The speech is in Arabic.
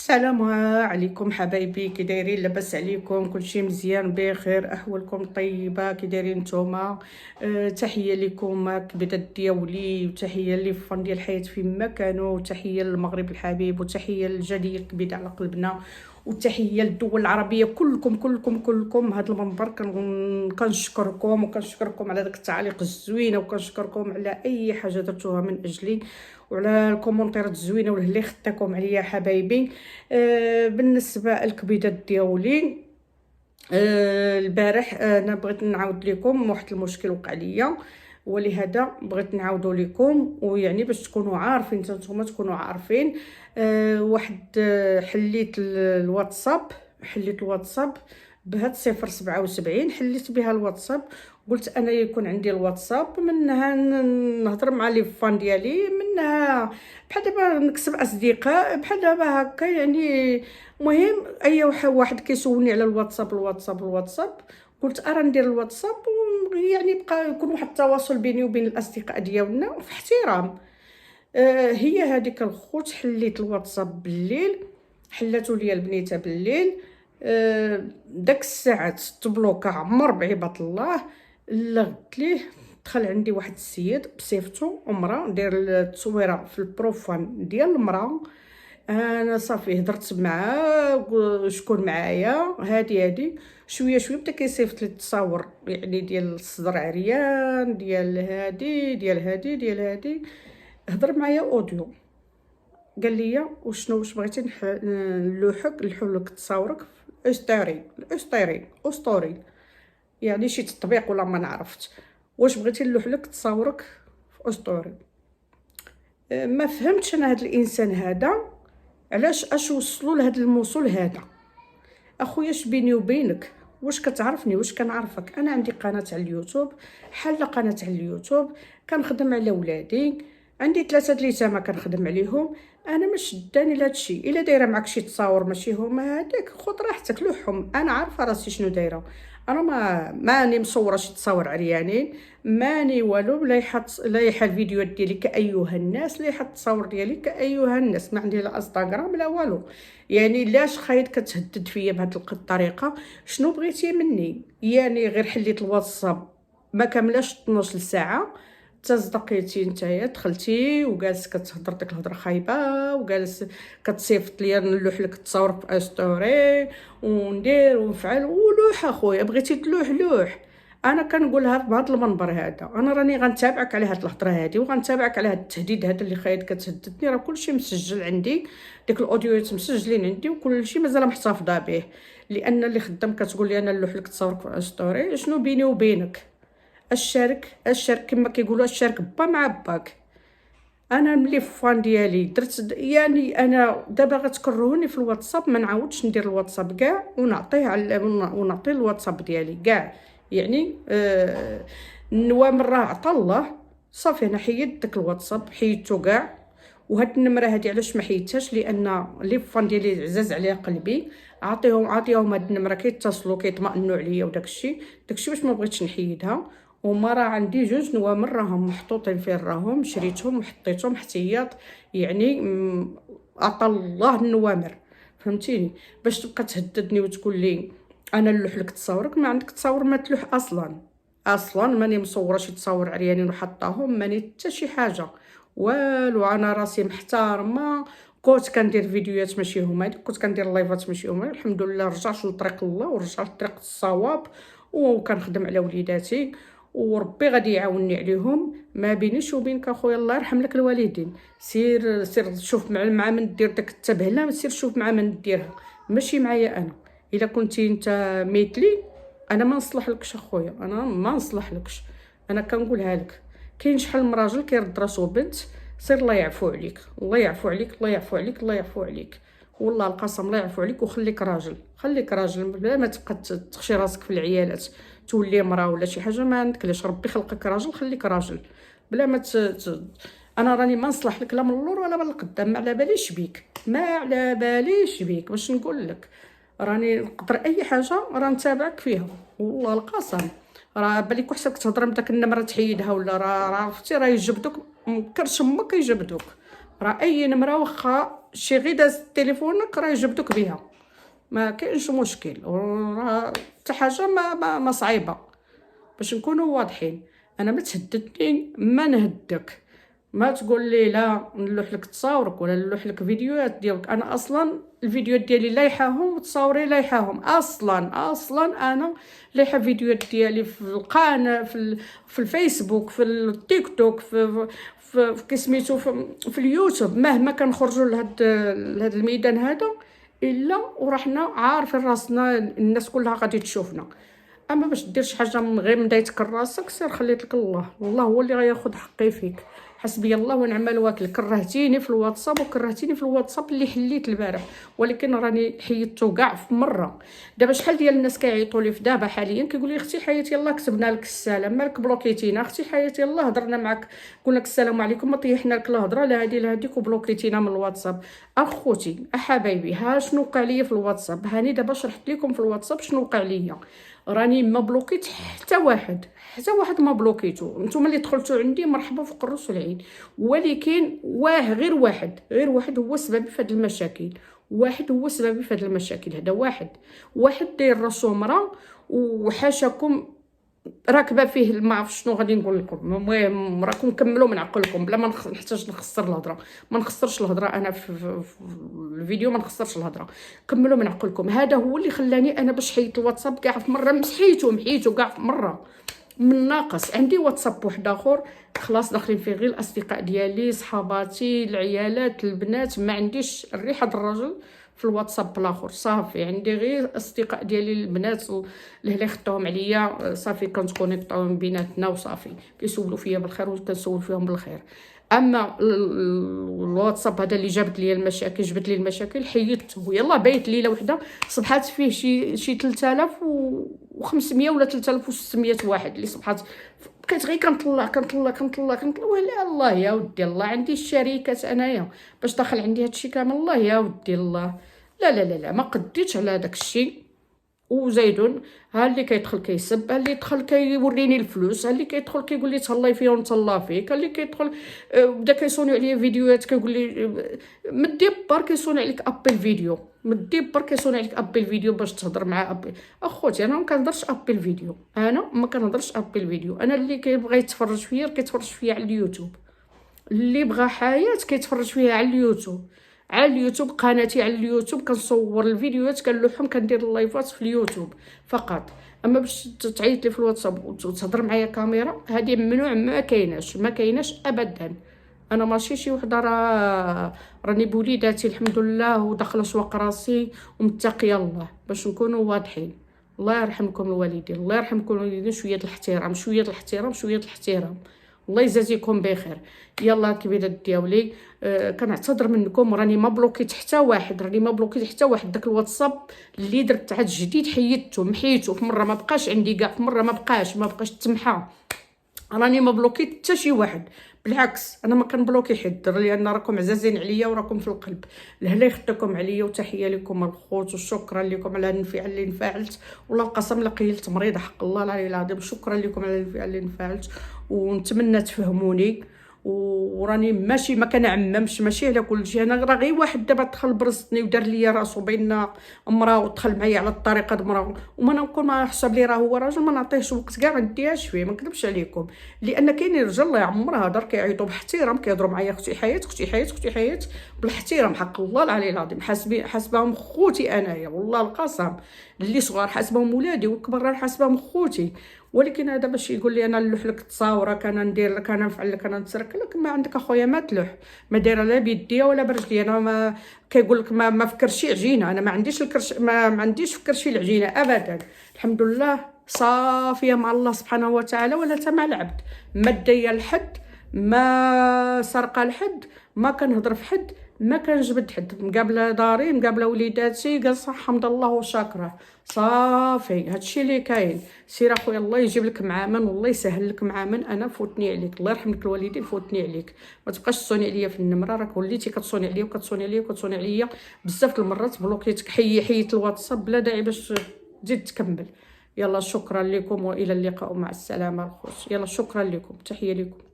السلام عليكم حبايبي، كي دايرين؟ لاباس عليكم؟ كلشي مزيان بخير؟ احوالكم طيبه؟ كي دايرين نتوما؟ تحيه لكم كبدات ديالي، وتحيه لي فان ديال الحياه فيما كانوا، وتحيه للمغرب الحبيب، وتحيه للجدير الكبيده على قلبنا، وتحيه للدول العربيه كلكم كلكم كلكم. هذا المنبر كنشكركم، وكنشكركم على داك التعاليق الزوينه، وكنشكركم على اي حاجه درتوها من اجلي، وعلى الكومونتيرات الزوينه واللي خدتكم عليا حبايبي. بالنسبه للكبيدات ديالي، البارح انا بغيت نعاود لكم واحد المشكل وقع ليا، ولهذا بغيت نعاودو لكم، ويعني باش تكونوا عارفين نتوما، تكونوا عارفين. واحد حليت الواتساب بهاد 077، حليت بها الواتساب. قلت انا يكون عندي الواتساب منها نهضر مع لي فان ديالي، منها بحال دابا نكسب اصدقاء بحال دابا هكا يعني. مهم اي واحد كيسولني على الواتساب، قلت ارا ندير الواتساب، يعني بقى يكون واحد التواصل بيني وبين الاصدقاء ديالنا في احترام. هي هذيك الخوت حليت الواتساب بالليل، حلاتو ليا البنيته بالليل. داك الساعات تبلوكا عمر بعباد الله. لغت ليه، دخل عندي واحد السيد بصيفته امراه، داير التصويره في البروفايل ديال المراه. انا صافي هضرت معاه، شكون معايا؟ هادي شويه شويه بدا كيصيفط لي التصاور، يعني ديال الصدر عريان، ديال هادي. هضر معايا اوديو، قال لي واش بغيتي نلوحلك تصاورك في اسطوري، يعني شي تطبيق ولا ما نعرفت. واش بغيتي نلوحلك تصاورك في اسطوري؟ ما فهمتش انا هاد الانسان هذا علاش وصلوا لهذا الموصول هذا. اخويا اش بيني وبينك؟ واش كتعرفني؟ واش كنعرفك؟ انا عندي قناه على اليوتيوب، حاله قناه على اليوتيوب، كنخدم على ولادي، عندي 3 اليتامى كنخدم عليهم. انا مش شداني لهذا الشيء. الا دايره معك شي تصاور ماشي هما هذاك، خذ راحتك لوحهم، انا عارفه راسي شنو دايره. انا ماني مصوره شي تصاور عريانين، ماني والو. لايحه الفيديوهات ديالي كايها الناس، لايحه التصاور ديالي كايها الناس، ما عندي لا انستغرام لا والو. يعني لاش خايد كتهدد فيا بهذه الطريقه؟ شنو بغيتي مني؟ يعني غير حليت الواتساب ما كاملاش 12 ساعه، تصدقيتي نتايا دخلتي وجالس كتهضر ديك الهضره خايبه، وجالس كتصيفط ليا نلوح لك التصاور في ستوري، وندير ونفعل ولوح. اخويا بغيتي تلوح لوح. انا كنقولها بهذا المنبر هذا، انا راني غنتابعك على هذه الهضره هذه، وغنتابعك على هذا التهديد هذا اللي خايد كتهددني. راه كلشي مسجل عندي، ديك الاوديوات مسجلين عندي، وكلشي مازال محتفظه به. لان اللي خدام كتقول لي انا نلوح لك تصاورك في ستوري، شنو بيني وبينك؟ الشرك كما كيقولوا، الشرك با مع باك. انا ملي فان ديالي درت، يعني انا دابا غتكرهوني في الواتساب، ما نعاودش ندير الواتساب كاع، ونعطي الواتساب ديالي كاع. يعني النوامر راه عطا الله. صافي انا حيدت داك الواتساب، حيدته كاع. وهاد النمره هادي علاش ما حيدتهاش؟ لان لي فان ديالي عزاز عليها قلبي، عاطيهم هاد النمره كيتصلوا كيطمئنوا عليا، وداكشي باش ما بغيتش نحيدها. وما راه عندي 2 نوامر راهم محطوطين فين راهم، شريتهم وحطيتهم احتياط. يعني عطا الله النوامر، فهمتيني؟ باش تبقى تهددني وتقول لي انا نلوح لك تصاورك، ما عندك تصاور ما تلوح اصلا ماني مصوره شي تصاور عريانين وحطاهم، ماني حتى شي حاجه والو. انا راسي محترمه، كنت كندير فيديوهات ماشي هما هادي، كنت كندير لايفات ماشي هما. الحمد لله رجعت لطريق الله، ورجعت لطريق الصواب، وكنخدم على وليداتي، وربي غادي يعاونني عليهم. ما بينيش وبينك اخويا، الله يرحم لك الوالدين. سير شوف مع من دير داك التبهله، سير شوف مع من ديرها، ماشي معايا انا. الا كنتي انت ميتلي، انا ما نصلح لكش اخويا، انا ما نصلح لكش. انا كنقولها لك، كاين شحال من راجل كيرد راسو بنت. سير الله يعفو عليك، الله يعفو عليك، الله يعفو عليك، الله يعفو عليك. والله القسم الله يعفو عليك، وخليك راجل، خليك راجل، بلا ما تبقى تخشي راسك في العيالات، تولي مراه ولا شي حاجه. ما عندك علاش، ربي خلقك راجل، خليك راجل. بلا ما انا راني ما نصلح لك لا من اللور ولا من القدام، ما على باليش بيك، ما على باليش بيك. باش نقول لك راني نقدر اي حاجه راه نتابعك فيها، والله القسم. راه بالك حسابك تهضر بداك النمره تحيدها، ولا راه عرفتي راه يجبدوك، مكرش امك يجبدوك. راه اي نمره واخا شي غير داز تليفونك راه يجبدوك بها، ما كاينش مشكل، وراه حتى حاجه ما صعيبه، باش نكونوا واضحين. انا ما تهددني ما نهدك، ما تقول لي لا نلوح لك تصاورك ولا نلوح لك فيديوهات ديالك. انا اصلا الفيديوهات ديالي لايحاهم وتصاوري لايحاهم، اصلا انا لايحه فيديوهات ديالي في القناه، في الفيسبوك، في التيك توك، في كسميتو في اليوتيوب. مهما كنخرجوا لهاد الميدان هذا الا ورحنا عارفين راسنا، الناس كلها غادي تشوفنا. اما باش دير شي حاجه من غير مدايتك راسك، سير خليت لك الله، والله هو اللي غياخذ حقي فيك. حسبي الله ونعم الوكيل. كرهتيني في الواتساب وكرهتيني في الواتساب اللي حليت البارح، ولكن راني حيدته كاع في مره. دابا شحال ديال الناس كيعيطوا لي في دابا حاليا كيقول لي اختي حياتي الله كتبنا لك السلام، مالك بلوكيتينا اختي حياتي الله، هضرنا معك قلنا لك السلام عليكم، ما طيحنا لك الهضره لا هادي لا هاديك وبلوكيتينا من الواتساب. اخوتي حبايبي، ها شنو وقع ليا في الواتساب، هاني دابا شرحت لكم في الواتساب شنو وقع ليا. راني ما بلوكيت حتى واحد ما بلوكيتو. نتوما اللي دخلتوا عندي مرحبا فوق الراس والعين، ولكن غير واحد هو السبب في هاد المشاكل. واحد هو السبب في هاد المشاكل. هذا واحد داير راسو مرا وحاشاكم راكبه فيه. ما عرف شنو غادي نقول لكم. المهم راكم كملوا من عقلكم بلا ما نحتاج نخسر الهضره. ما نخسرش الهضره انا في الفيديو، ما نخسرش الهضره. كملوا من عقلكم. هذا هو اللي خلاني انا باش حيت الواتساب كاع في مره، محيته كاع في مره من ناقص. عندي واتساب واحد اخر خلاص داخلين فيه غير الاصدقاء ديالي، صحاباتي، العيالات، البنات. ما عنديش الريحه الرجل في الواتساب الاخر، صافي. عندي غير اصدقاء ديالي البنات اللي خدتهم عليا، صافي كنتكونيكطاو بيناتنا وصافي، كيسولوا فيا بالخير وكنسول فيهم بالخير. اما الواتساب هذا اللي جبت لي المشاكل حيدته. يلا بايت ليله وحده صبحات فيه شي 3500 ولا 3600 واحد اللي صبحات. بقيت غير كنطلع ولا الله يا ودي الله. عندي الشركات انايا باش داخل عندي هادشي كامل، الله يا ودي الله. لا ما قديتش على داك الشيء. وزايدون ها اللي كيدخل كيسب، ها اللي يدخل كيوريني الفلوس، ها اللي كيدخل كيقول لي تهلاي فيا ونتهلا فيك، ها اللي كيدخل بدا كيصوني عليا فيديوهات كيقول لي مدبر كيصوني عليك ابل فيديو، باش تهضر مع ابل. اخوتي انا ما كنهضرش ابل فيديو، انا اللي كيبغي يتفرج فيا كيتفرج فيا على اليوتيوب، اللي بغى حياه كيتفرج فيها على اليوتيوب. قناتي على اليوتيوب كنصور الفيديوهات كنلوحهم كندير اللايفات في اليوتيوب فقط. اما باش تعيط لي في الواتساب وتهضر معايا كاميرا، هذه ممنوع، ما كايناش ابدا. انا ماشي شي وحده راني بوليداتي الحمد لله وداخله سواق راسي ومتقيه الله، باش نكونوا واضحين. الله يرحمكم الوالدين، شويه الاحترام. الله يجازيكم بخير. يلا كبيرات ديالي، كنعتذر منكم. راني ما بلوكيت حتى واحد، داك الواتساب اللي درت عاد جديد محيته في مره، ما بقاش عندي كاع في مره، ما بقاش تمحى. راني ما بلوكيت حتى شي واحد، بالعكس انا ما كنبلوكي حد، لان راكم عزازين عليا وراكم في القلب. الله يخطيكم عليا، وتحيه لكم الخوت، وشكرا لكم على الانفعال اللي انفعلت. والله القسم لقيلت مريضه حق الله العلي العظيم. شكرا لكم على الانفعال اللي انفعلت، ونتمنى تفهموني. وراني ماشي ما كنعممش، ماشي على كل شيء. انا راه غير واحد دابا دخل برزتني ودار ليا راسو بين امراه ودخل معايا على الطريقه مراه، وما نكون ما حسب لي راه هو راجل، ما نعطيهش وقت كاع، ما نديهاش فيه، ما نكذبش عليكم. لان كاينين رجال الله يعمرها دار كيعيطوا باحترام، كيهضروا معايا اختي حياه بالاحترام حق الله العلي العظيم. حاسبهم خوتي انايا، والله القسم. اللي صغار حاسبهم ولادي، والكبار راه حاسبهم خوتي. ولكن هذا باش يقول لي انا نلوح لك تصاورك، انا ندير لك، انا نفعل لك، انا نترك لك. ما عندك اخويا ما تلوح، ما دايره لا بيديا ولا برجلي. انا ما كيقول لك ما فكرشي عجينه، انا ما عنديش الكرش، ما عنديش فكرشي العجينه ابدا. الحمد لله صافيه مع الله سبحانه وتعالى، ولا تا مع العبد. ما دايه لحد، ما سرقه لحد، ما كنهضر في حد، ما كنجبد حد. مقابله داري، مقابله وليداتي، قال صح حمد الله وشاكره. صافي هادشي اللي كاين. سير اخويا الله يجيب لك معامن، والله يسهل لك معامن. انا فوتني عليك، الله يرحم لك الوالدين، فوتني عليك. ما تبقاش تصوني عليا في النمره، راك وليتي كتصوني عليا بزاف المرات. بلوكيتك، حيت الواتساب بلا داعي باش تزيد تكمل. يلا شكرا لكم والى اللقاء، مع السلامه الخوت. يلا شكرا لكم، تحيه لكم.